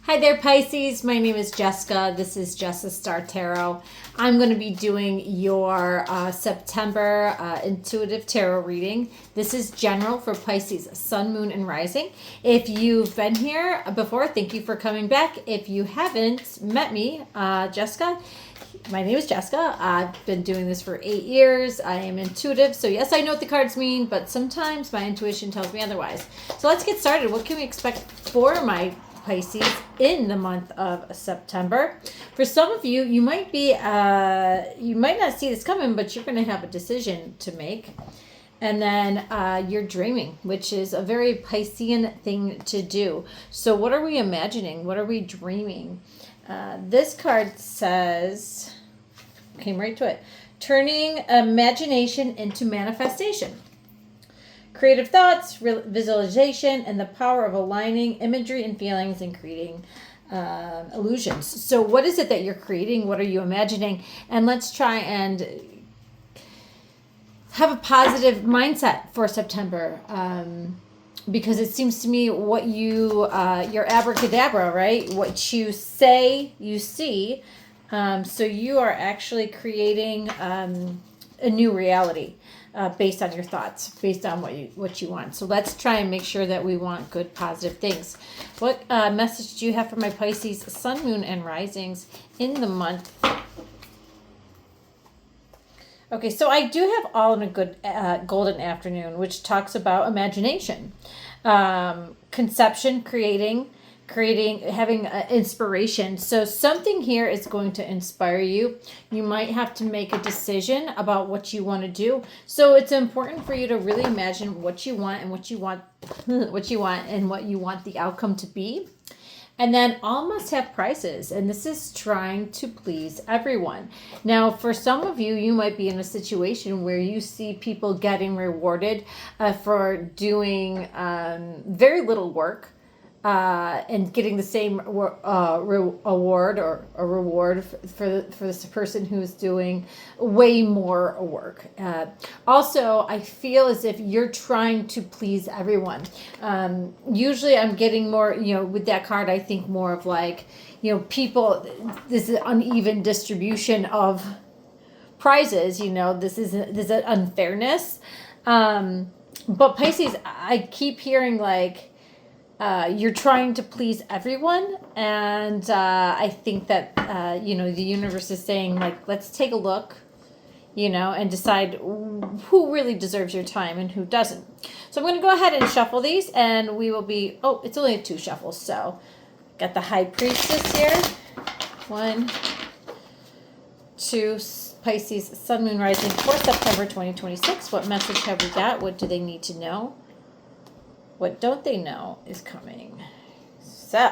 Hi there, Pisces. My name is Jessica. This is Jessica Star Tarot. I'm going to be doing your September intuitive tarot reading. This is general for Pisces, Sun, Moon, and Rising. If you've been here before, thank you for coming back. If you haven't met me, Jessica, my name is Jessica. I've been doing this for 8 years. I am intuitive. So yes, I know what the cards mean, but sometimes my intuition tells me otherwise. So let's get started. What can we expect for my Pisces in the month of September? For some of you, you might not see this coming, but you're going to have a decision to make. And then you're dreaming, which is a very Piscean thing to do. So what are we imagining? What are we dreaming? This card says, came right to it, turning imagination into manifestation. Creative thoughts, visualization, and the power of aligning imagery and feelings and creating illusions. So what is it that you're creating? What are you imagining? And let's try and have a positive mindset for September. Because it seems to me what your abracadabra, right? What you say, you see. So you are actually creating a new reality based on your thoughts, based on what you want. So let's try and make sure that we want good, positive things. What message do you have for my Pisces, Sun, Moon, and Risings in the month? Okay, so I do have All in a Good Golden Afternoon, which talks about imagination, conception, creating, having inspiration. So something here is going to inspire you. You might have to make a decision about what you want to do. So it's important for you to really imagine what you want and what you want the outcome to be. And then all must have prices, and this is trying to please everyone. Now, for some of you, you might be in a situation where you see people getting rewarded for doing very little work and getting the same award or a reward for this person who's doing way more work. Also, I feel as if you're trying to please everyone. Usually I'm getting more, with that card, I think more of like, people, this is uneven distribution of prizes, this is an unfairness. But Pisces, I keep hearing like, you're trying to please everyone, and I think that the universe is saying, like, let's take a look, and decide who really deserves your time and who doesn't. So I'm going to go ahead and shuffle these, and we will be, it's only 2 shuffles, so got the High Priestess here. 1, 2, Pisces, Sun, Moon, Rising for September 2026. What message have we got? What do they need to know? What don't they know is coming. So,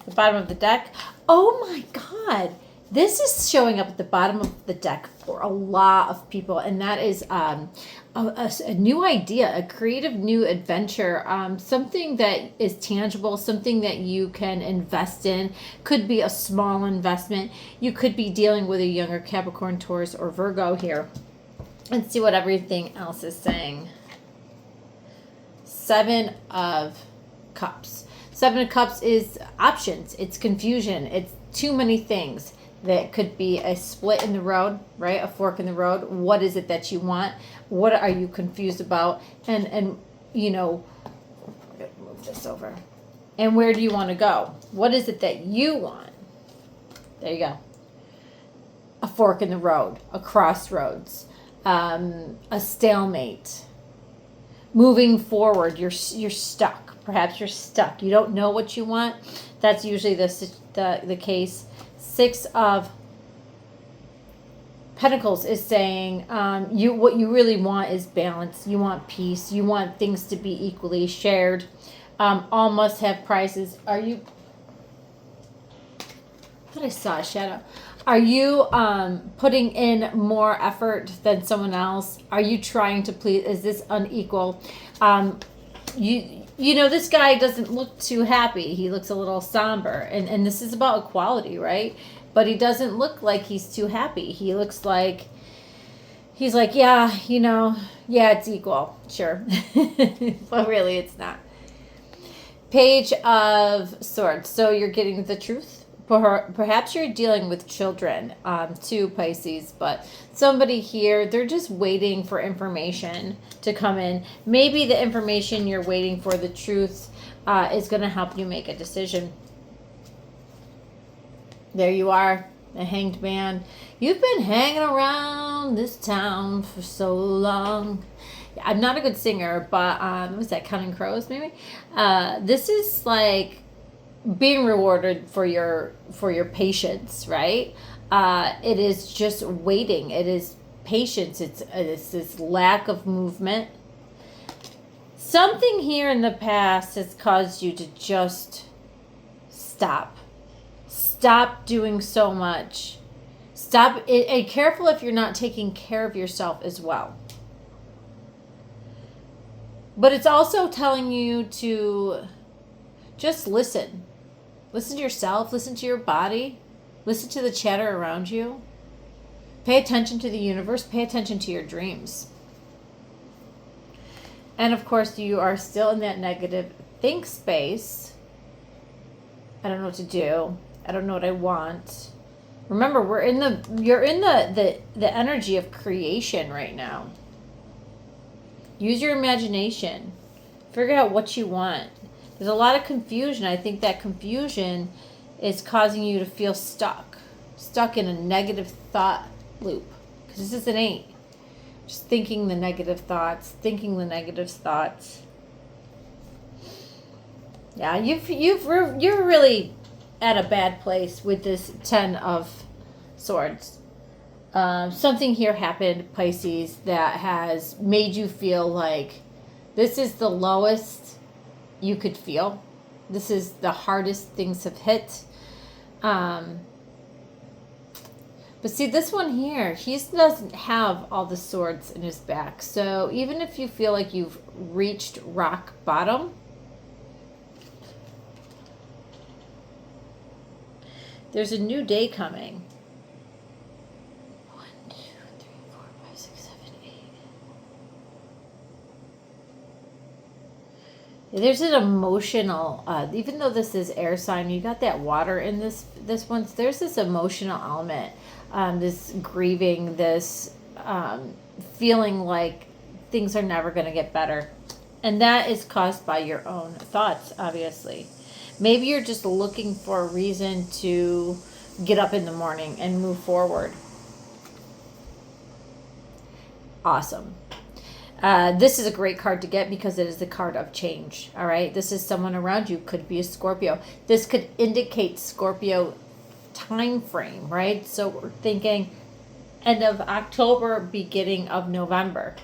the bottom of the deck. Oh my God. This is showing up at the bottom of the deck for a lot of people. And that is a new idea, a creative new adventure, something that is tangible, something that you can invest in. Could be a small investment. You could be dealing with a younger Capricorn, Taurus, or Virgo here. And see what everything else is saying. 7 of Cups. 7 of Cups is options. It's confusion. It's too many things. That could be a split in the road, right? A fork in the road. What is it that you want? What are you confused about? And move this over. And where do you want to go? What is it that you want? There you go. A fork in the road. A crossroads. A stalemate. Moving forward, you're stuck. Perhaps you're stuck. You don't know what you want. That's usually the case. 6 of Pentacles is saying what you really want is balance. You want peace. You want things to be equally shared. All must have prices. Are you? I thought I saw a shadow. Are you putting in more effort than someone else? Are you trying to please? Is this unequal? This guy doesn't look too happy. He looks a little somber. And this is about equality, right? But he doesn't look like he's too happy. He looks like he's like, yeah, it's equal. Sure. But really it's not. Page of Swords. So you're getting the truth. Perhaps you're dealing with children too, Pisces, but somebody here, they're just waiting for information to come in. Maybe the information you're waiting for, the truth, is going to help you make a decision. There you are, the Hanged Man. You've been hanging around this town for so long. I'm not a good singer, but what was that, Counting Crows maybe? This is like being rewarded for your patience, right? It is just waiting. It is patience. It's this lack of movement. Something here in the past has caused you to just stop. Stop doing so much. Stop. And careful if you're not taking care of yourself as well. But it's also telling you to just listen. Listen to yourself. Listen to your body. Listen to the chatter around you. Pay attention to the universe. Pay attention to your dreams. And of course, you are still in that negative think space. I don't know what to do. I don't know what I want. Remember, you're in the energy of creation right now. Use your imagination. Figure out what you want. There's a lot of confusion. I think that confusion is causing you to feel stuck in a negative thought loop. Because this is an 8. Just thinking the negative thoughts. Yeah, you're really at a bad place with this 10 of Swords. Something here happened, Pisces, that has made you feel like this is the lowest you could feel. This is the hardest things have hit. But see, this one here, he doesn't have all the swords in his back. So even if you feel like you've reached rock bottom, there's a new day coming. 1, 2, 3, 4, 5, 6, 7, 8. There's an emotional, even though this is air sign, you got that water in this one. So there's this emotional element, this grieving, this feeling like things are never going to get better. And that is caused by your own thoughts, obviously. Maybe you're just looking for a reason to get up in the morning and move forward. Awesome. This is a great card to get because it is the card of change. All right. This is someone around you. Could be a Scorpio. This could indicate Scorpio time frame, right? So we're thinking end of October, beginning of November.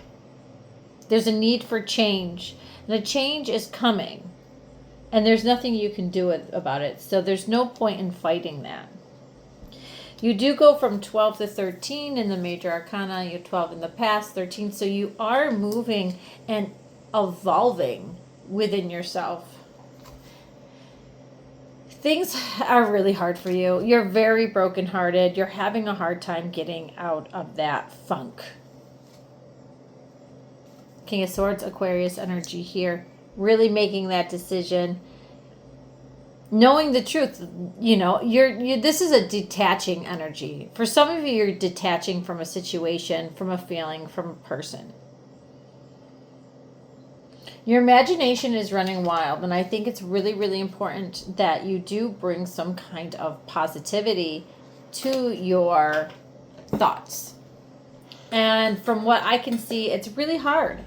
There's a need for change. And a change is coming. And there's nothing you can do about it. So there's no point in fighting that. You do go from 12 to 13 in the major arcana. You're 12 in the past, 13. So you are moving and evolving within yourself. Things are really hard for you. You're very brokenhearted. You're having a hard time getting out of that funk. King of Swords, Aquarius energy here. Really making that decision. Knowing the truth, you know, this is a detaching energy. For some of you, you're detaching from a situation, from a feeling, from a person. Your imagination is running wild, and I think it's really, really important that you do bring some kind of positivity to your thoughts. And from what I can see, it's really hard.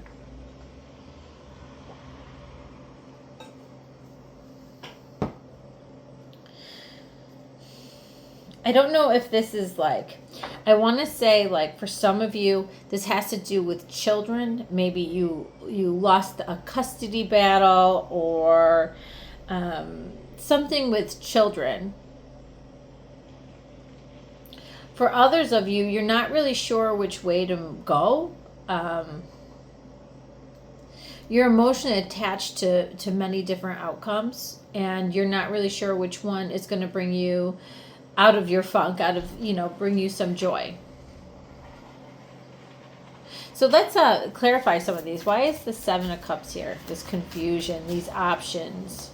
I don't know if this is like, I want to say like for some of you, this has to do with children. Maybe you lost a custody battle or something with children. For others of you, you're not really sure which way to go. You're emotionally attached to many different outcomes, and you're not really sure which one is going to bring you out of your funk, bring you some joy. So let's clarify some of these. Why is the 7 of Cups here? This confusion, these options.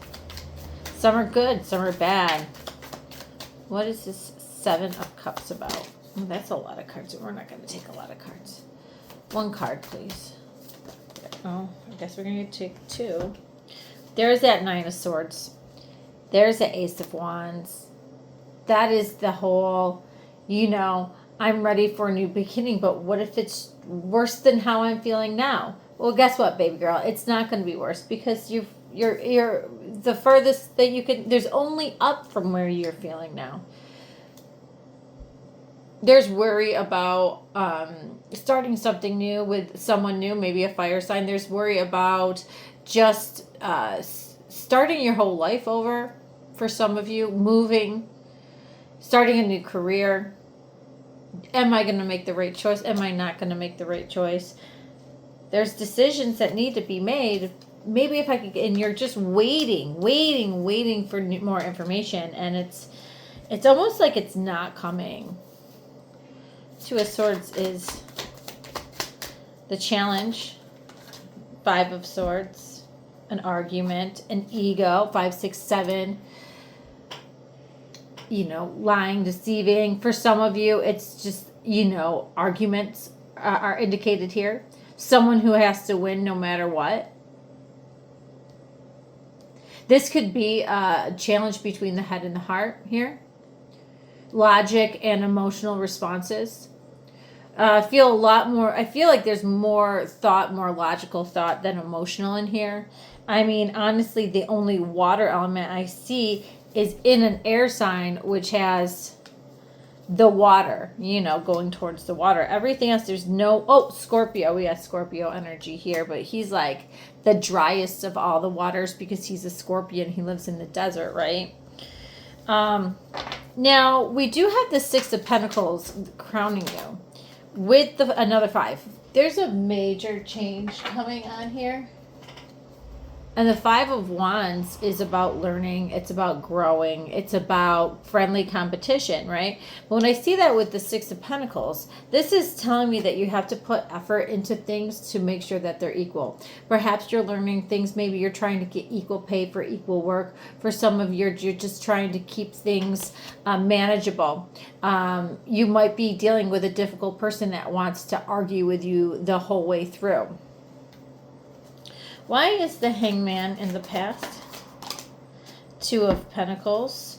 Some are good, some are bad. What is this Seven of Cups about? Oh, that's a lot of cards. We're not going to take a lot of cards. One card, please. Oh, I guess we're going to take two. There's that Nine of Swords. There's the Ace of Wands. That is the whole, I'm ready for a new beginning, but what if it's worse than how I'm feeling now? Well, guess what, baby girl? It's not going to be worse because you're the furthest that you can. There's only up from where you're feeling now. There's worry about starting something new with someone new, maybe a fire sign. There's worry about just starting your whole life over for some of you, moving, starting a new career. Am I going to make the right choice? Am I not going to make the right choice? There's decisions that need to be made. Maybe if I could, and you're just waiting for more information, and it's almost like it's not coming. Two of Swords is the challenge. Five of Swords, an argument, an ego. 5, 6, 7. Lying, deceiving. For some of you, it's just, arguments are indicated here. Someone who has to win no matter what. This could be a challenge between the head and the heart here. Logic and emotional responses. I feel like there's more thought, more logical thought than emotional in here. I mean, honestly, the only water element I see is in an air sign, which has the water, going towards the water. Everything else, there's no, Scorpio. We have Scorpio energy here, but he's like the driest of all the waters because he's a Scorpion. He lives in the desert, right? Now, we do have the Six of Pentacles crowning you with another 5. There's a major change coming on here. And the Five of Wands is about learning. It's about growing. It's about friendly competition, right? But when I see that with the Six of Pentacles, this is telling me that you have to put effort into things to make sure that they're equal. Perhaps you're learning things. Maybe you're trying to get equal pay for equal work. For some of you, you're just trying to keep things manageable. You might be dealing with a difficult person that wants to argue with you the whole way through. Why is the Hangman in the past? Two of Pentacles.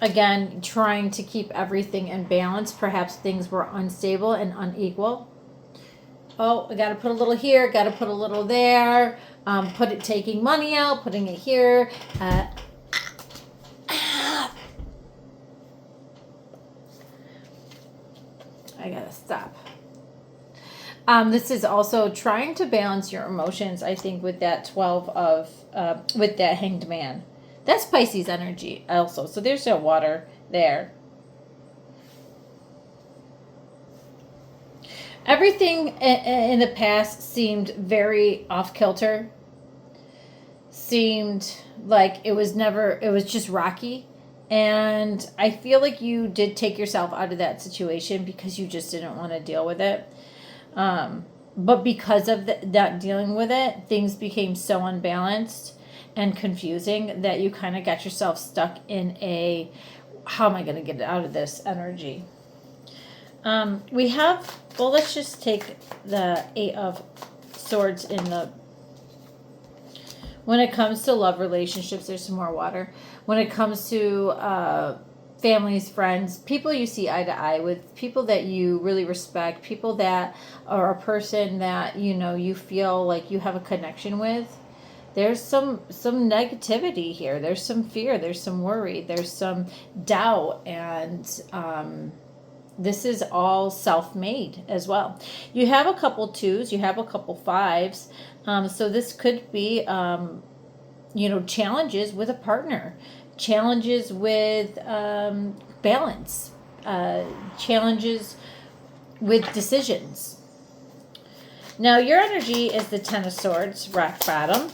Again, trying to keep everything in balance. Perhaps things were unstable and unequal. Oh, I got to put a little here, got to put a little there. Taking money out, putting it here. I got to stop. This is also trying to balance your emotions, I think, with that 12 of, with that Hanged Man. That's Pisces energy also. So there's no water there. Everything in the past seemed very off-kilter. Seemed like it was just rocky. And I feel like you did take yourself out of that situation because you just didn't want to deal with it. But because of that dealing with it, things became so unbalanced and confusing that you kind of got yourself stuck in how am I going to get out of this energy? Let's just take the Eight of Swords when it comes to love relationships, there's some more water. When it comes to, families, friends, people you see eye to eye with, people that you really respect, people that are a person that, you feel like you have a connection with. There's some negativity here. There's some fear. There's some worry. There's some doubt. And this is all self-made as well. You have a couple 2s. You have a couple 5s. So this could be, challenges with a partner. Challenges with balance, challenges with decisions. Now, your energy is the Ten of Swords, rock bottom,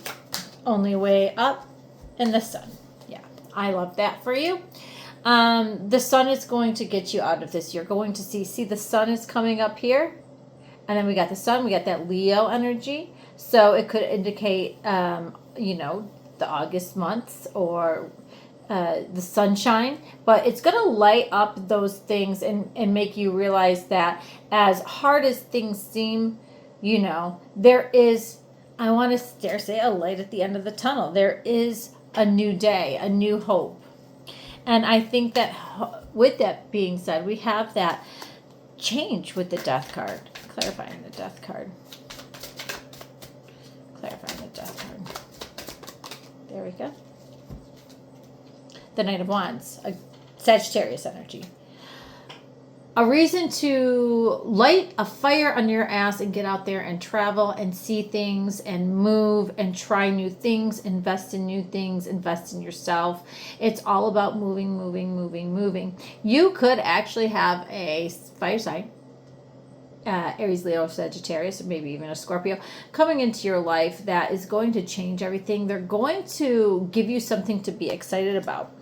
only way up, and the Sun. Yeah, I love that for you. The Sun is going to get you out of this. You're going to see the Sun is coming up here, and then we got the Sun, we got that Leo energy. So it could indicate, the August months or the sunshine, but it's going to light up those things and make you realize that as hard as things seem, you know, there is, I want to dare say, a light at the end of the tunnel. There is a new day, a new hope. And I think that with that being said, we have that change with the death card. Clarifying the death card. Clarifying the death card. There we go. The Knight of Wands, a Sagittarius energy. A reason to light a fire under your ass and get out there and travel and see things and move and try new things, invest in new things, invest in yourself. It's all about moving, moving, moving, moving. You could actually have a fire sign, Aries, Leo, Sagittarius, or maybe even a Scorpio, coming into your life that is going to change everything. They're going to give you something to be excited about.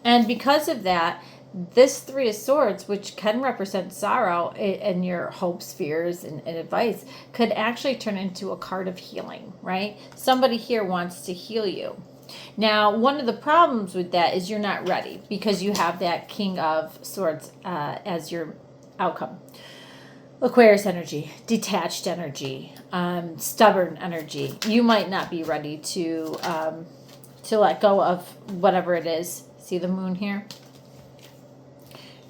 And because of that, this Three of Swords, which can represent sorrow and your hopes, fears, and advice, could actually turn into a card of healing, right? Somebody here wants to heal you. Now, one of the problems with that is you're not ready because you have that King of Swords as your outcome. Aquarius energy, detached energy, stubborn energy. You might not be ready to let go of whatever it is. See the moon here?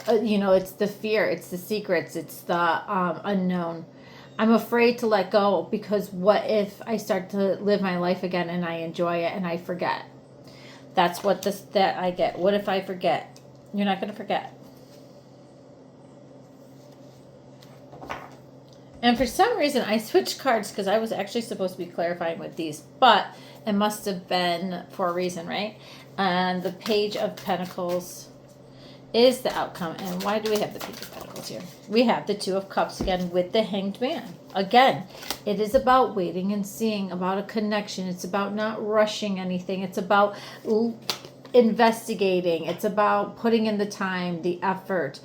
You know, it's the fear, it's the secrets, it's the unknown. I'm afraid to let go because what if I start to live my life again and I enjoy it and I forget? That's what that I get. What if I forget? You're not going to forget. And for some reason, I switched cards because I was actually supposed to be clarifying with these, but it must have been for a reason, right? And the Page of Pentacles is the outcome. And why do we have the Page of Pentacles here? We have the Two of Cups again with the Hanged Man. Again, it is about waiting and seeing, about a connection. It's about not rushing anything. It's about investigating. It's about putting in the time, the effort,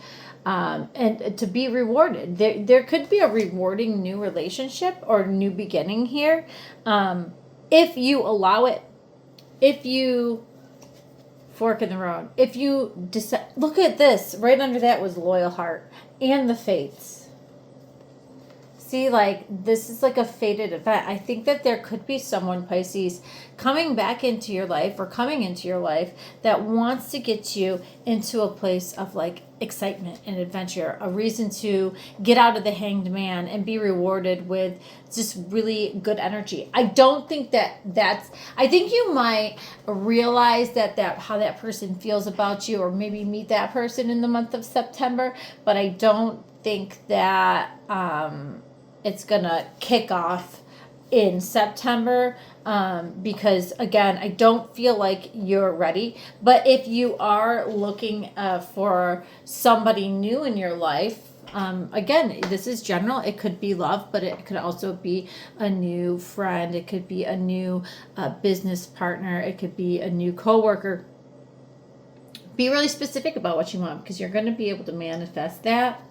and to be rewarded. There could be a rewarding new relationship or new beginning here if you allow it, if you fork in the road. If you decide, look at this, right under that was Loyal Heart and the Fates. See, like, this is like a fated event. I think that there could be someone, Pisces, coming back into your life or coming into your life that wants to get you into a place of like excitement and adventure, a reason to get out of the Hanged Man and be rewarded with just really good energy. I don't think I think you might realize that how that person feels about you, or maybe meet that person in the month of September, but I don't think that it's gonna kick off in September because, again, I don't feel like you're ready. But if you are looking for somebody new in your life, again, this is general. It could be love, but it could also be a new friend. It could be a new business partner. It could be a new coworker. Be really specific about what you want, because you're going to be able to manifest that.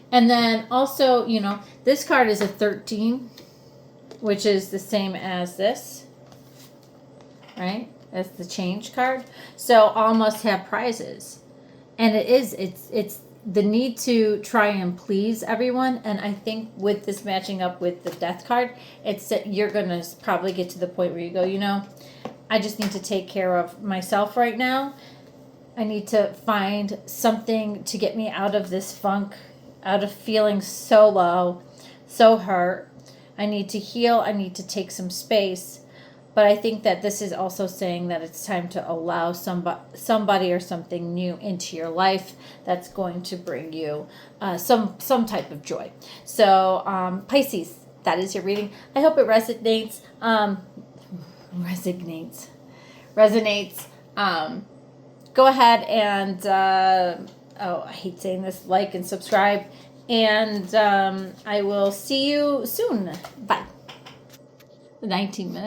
And then also, you know, this card is a 13, which is the same as this, right? That's the change card. So all must have prizes. And it's the need to try and please everyone. And I think with this matching up with the death card, it's that you're going to probably get to the point where you go, you know, I just need to take care of myself right now. I need to find something to get me out of this funk, out of feeling so low, so hurt. I need to heal. I need to take some space. But I think that this is also saying that it's time to allow somebody or something new into your life that's going to bring you some type of joy. So Pisces, that is your reading. I hope it resonates. Go ahead and I hate saying this, like and subscribe. And I will see you soon. Bye. 19 minutes.